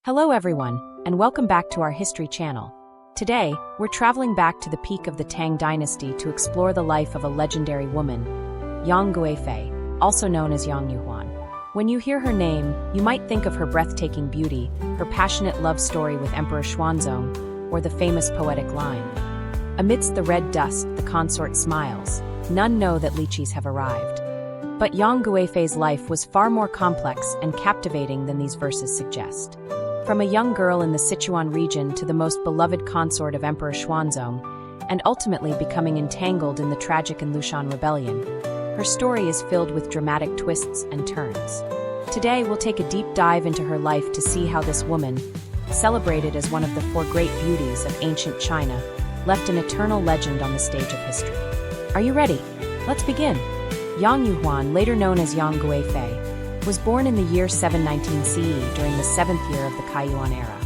Hello everyone, and welcome back to our history channel. Today, we're traveling back to the peak of the Tang Dynasty to explore the life of a legendary woman, Yang Guifei, also known as Yang Yuhuan. When you hear her name, you might think of her breathtaking beauty, her passionate love story with Emperor Xuanzong, or the famous poetic line, "Amidst the red dust, the consort smiles. None know that lychees have arrived." But Yang Guifei's life was far more complex and captivating than these verses suggest. From a young girl in the Sichuan region to the most beloved consort of Emperor Xuanzong, and ultimately becoming entangled in the tragic An Lushan Rebellion, her story is filled with dramatic twists and turns. Today, we'll take a deep dive into her life to see how this woman, celebrated as one of the four great beauties of ancient China, left an eternal legend on the stage of history. Are you ready? Let's begin. Yang Yuhuan, later known as Yang Guifei, was born in the year 719 CE during the 7th year of the Huxuan era.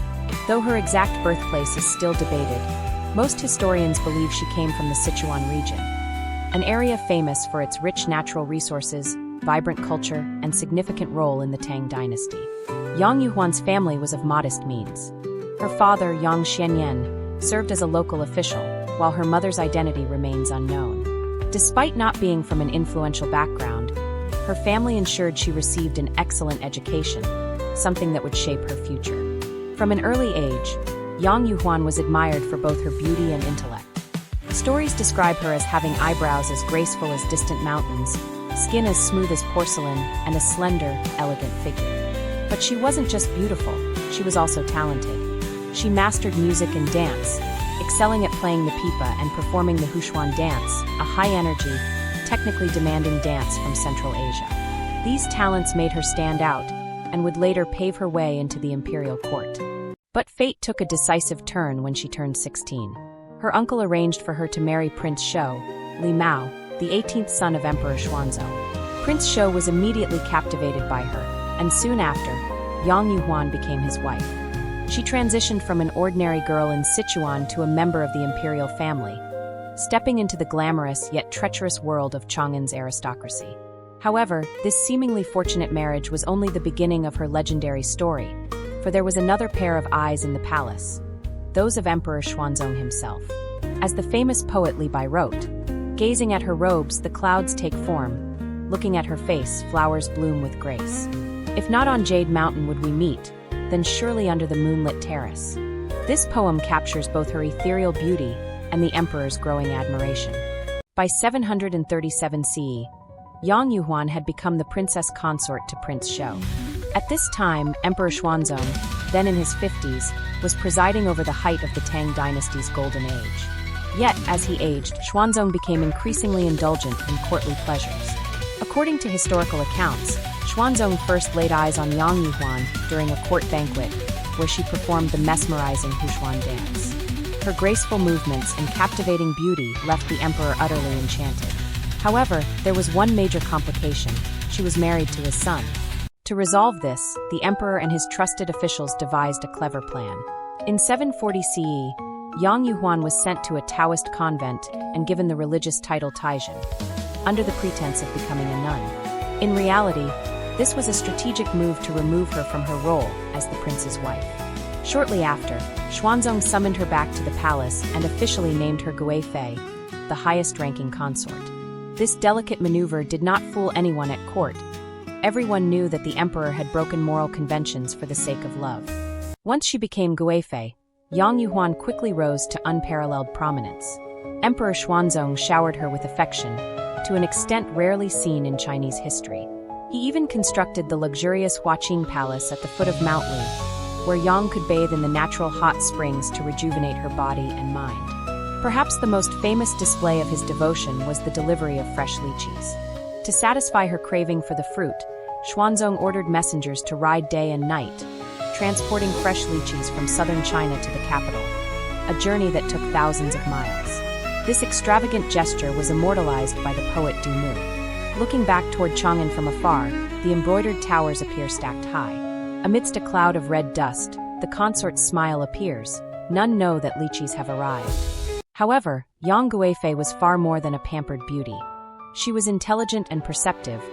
Though her exact birthplace is still debated, most historians believe she came from the Sichuan region, an area famous for its rich natural resources, vibrant culture, and significant role in the Tang Dynasty. Yang Yuhuan's family was of modest means. Her father, Yang Xianyan, served as a local official, while her mother's identity remains unknown. Despite not being from an influential background, her family ensured she received an excellent education, something that would shape her future. From an early age, Yang Yuhuan was admired for both her beauty and intellect. Stories describe her as having eyebrows as graceful as distant mountains, skin as smooth as porcelain, and a slender, elegant figure. But she wasn't just beautiful, she was also talented. She mastered music and dance, excelling at playing the pipa and performing the Huxuan dance, a high-energy, technically demanding dance from Central Asia. These talents made her stand out, and would later pave her way into the imperial court. But fate took a decisive turn when she turned 16. Her uncle arranged for her to marry Prince Shou, Li Mao, the 18th son of Emperor Xuanzong. Prince Shou was immediately captivated by her, and soon after, Yang Yuhuan became his wife. She transitioned from an ordinary girl in Sichuan to a member of the imperial family, stepping into the glamorous yet treacherous world of Chang'an's aristocracy. However, this seemingly fortunate marriage was only the beginning of her legendary story, for there was another pair of eyes in the palace, those of Emperor Xuanzong himself. As the famous poet Li Bai wrote, "Gazing at her robes, the clouds take form. Looking at her face, flowers bloom with grace. If not on Jade Mountain would we meet, then surely under the moonlit terrace." This poem captures both her ethereal beauty and the emperor's growing admiration. By 737 CE, Yang Yuhuan had become the princess consort to Prince Shou. At this time, Emperor Xuanzong, then in his 50s, was presiding over the height of the Tang Dynasty's golden age. Yet, as he aged, Xuanzong became increasingly indulgent in courtly pleasures. According to historical accounts, Xuanzong first laid eyes on Yang Yuhuan during a court banquet, where she performed the mesmerizing Huxuan dance. Her graceful movements and captivating beauty left the emperor utterly enchanted. However, there was one major complication: she was married to his son. To resolve this, the emperor and his trusted officials devised a clever plan. In 740 CE, Yang Yuhuan was sent to a Taoist convent and given the religious title Taizhen, under the pretense of becoming a nun. In reality, this was a strategic move to remove her from her role as the prince's wife. Shortly after, Xuanzong summoned her back to the palace and officially named her Guifei, the highest-ranking consort. This delicate maneuver did not fool anyone at court. Everyone knew that the emperor had broken moral conventions for the sake of love. Once she became Guifei, Yang Yuhuan quickly rose to unparalleled prominence. Emperor Xuanzong showered her with affection, to an extent rarely seen in Chinese history. He even constructed the luxurious Huaqing Palace at the foot of Mount Li, where Yang could bathe in the natural hot springs to rejuvenate her body and mind. Perhaps the most famous display of his devotion was the delivery of fresh lychees. To satisfy her craving for the fruit, Xuanzong ordered messengers to ride day and night, transporting fresh lychees from southern China to the capital, a journey that took thousands of miles. This extravagant gesture was immortalized by the poet Du Mu. Looking back toward Chang'an from afar, the embroidered towers appear stacked high. Amidst a cloud of red dust, the consort's smile appears. None know that lychees have arrived. However, Yang Guifei was far more than a pampered beauty. She was intelligent and perceptive,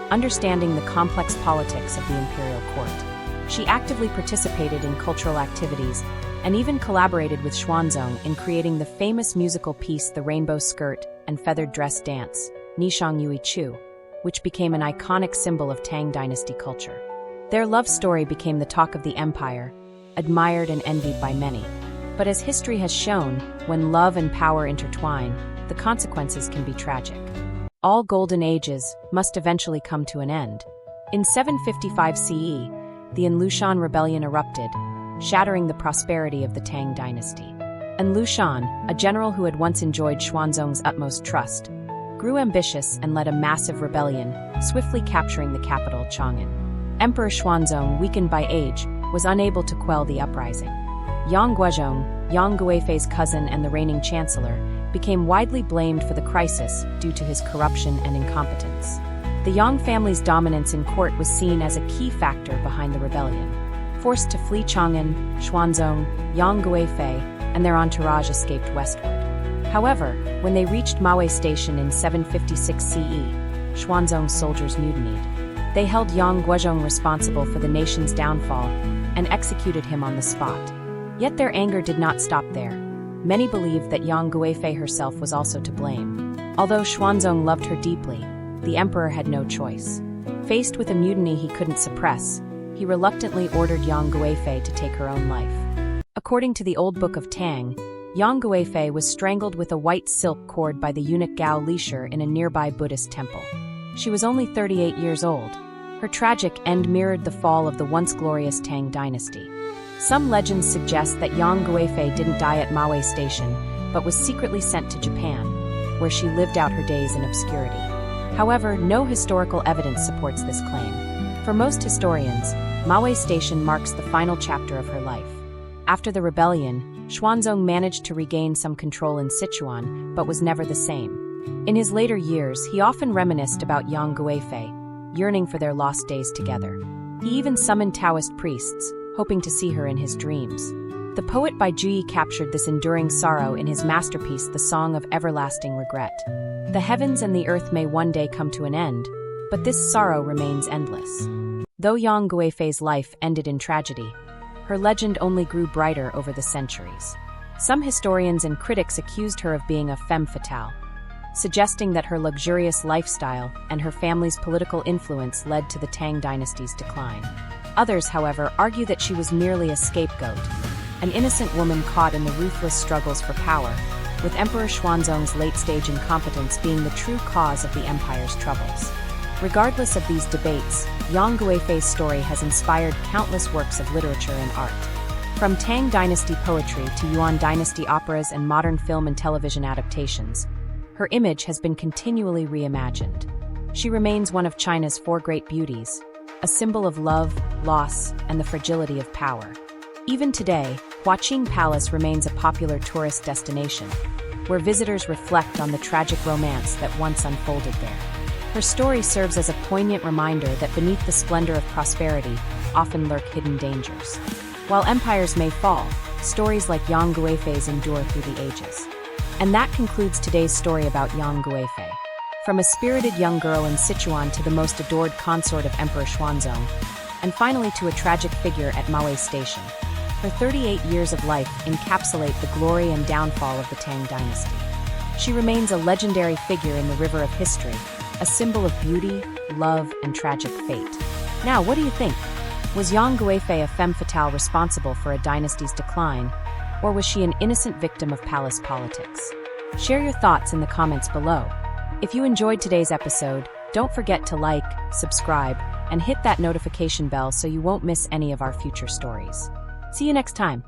understanding the complex politics of the imperial court. She actively participated in cultural activities and even collaborated with Xuanzong in creating the famous musical piece The Rainbow Skirt and Feathered Dress Dance, Nishang Yui Chu, which became an iconic symbol of Tang Dynasty culture. Their love story became the talk of the empire, admired and envied by many. But as history has shown, when love and power intertwine, the consequences can be tragic. All golden ages must eventually come to an end. In 755 CE, the An Lushan Rebellion erupted, shattering the prosperity of the Tang Dynasty. An Lushan, a general who had once enjoyed Xuanzong's utmost trust, grew ambitious and led a massive rebellion, swiftly capturing the capital, Chang'an. Emperor Xuanzong, weakened by age, was unable to quell the uprising. Yang Guizhong, Yang Guifei's cousin and the reigning chancellor, became widely blamed for the crisis due to his corruption and incompetence. The Yang family's dominance in court was seen as a key factor behind the rebellion. Forced to flee Chang'an, Xuanzong, Yang Guifei, and their entourage escaped westward. However, when they reached Mawei Station in 756 CE, Xuanzong's soldiers mutinied. They held Yang Guizhong responsible for the nation's downfall and executed him on the spot. Yet their anger did not stop there. Many believed that Yang Guifei herself was also to blame. Although Xuanzong loved her deeply, the emperor had no choice. Faced with a mutiny he couldn't suppress, he reluctantly ordered Yang Guifei to take her own life. According to the Old Book of Tang, Yang Guifei was strangled with a white silk cord by the eunuch Gao Lisher in a nearby Buddhist temple. She was only 38 years old. Her tragic end mirrored the fall of the once glorious Tang Dynasty. Some legends suggest that Yang Guifei didn't die at Mawei Station, but was secretly sent to Japan, where she lived out her days in obscurity. However, no historical evidence supports this claim. For most historians, Mawei Station marks the final chapter of her life. After the rebellion, Xuanzong managed to regain some control in Sichuan, but was never the same. In his later years, he often reminisced about Yang Guifei, yearning for their lost days together. He even summoned Taoist priests, hoping to see her in his dreams. The poet by Juyi captured this enduring sorrow in his masterpiece, The Song of Everlasting Regret. The heavens and the earth may one day come to an end, but this sorrow remains endless. Though Yang Guifei's life ended in tragedy, her legend only grew brighter over the centuries. Some historians and critics accused her of being a femme fatale, suggesting that her luxurious lifestyle and her family's political influence led to the Tang Dynasty's decline. Others, however, argue that she was merely a scapegoat, an innocent woman caught in the ruthless struggles for power, with Emperor Xuanzong's late-stage incompetence being the true cause of the empire's troubles. Regardless of these debates, Yang Guifei's story has inspired countless works of literature and art. From Tang Dynasty poetry to Yuan Dynasty operas and modern film and television adaptations, her image has been continually reimagined. She remains one of China's four great beauties, a symbol of love, loss, and the fragility of power. Even today, Huaqing Palace remains a popular tourist destination, where visitors reflect on the tragic romance that once unfolded there. Her story serves as a poignant reminder that beneath the splendor of prosperity often lurk hidden dangers. While empires may fall, stories like Yang Guifei's endure through the ages. And that concludes today's story about Yang Guifei. From a spirited young girl in Sichuan to the most adored consort of Emperor Xuanzong, and finally to a tragic figure at Mawei Station, her 38 years of life encapsulate the glory and downfall of the Tang Dynasty. She remains a legendary figure in the river of history, a symbol of beauty, love, and tragic fate. Now, what do you think? Was Yang Guifei a femme fatale responsible for a dynasty's decline, or was she an innocent victim of palace politics? Share your thoughts in the comments below. If you enjoyed today's episode, don't forget to like, subscribe, and hit that notification bell so you won't miss any of our future stories. See you next time.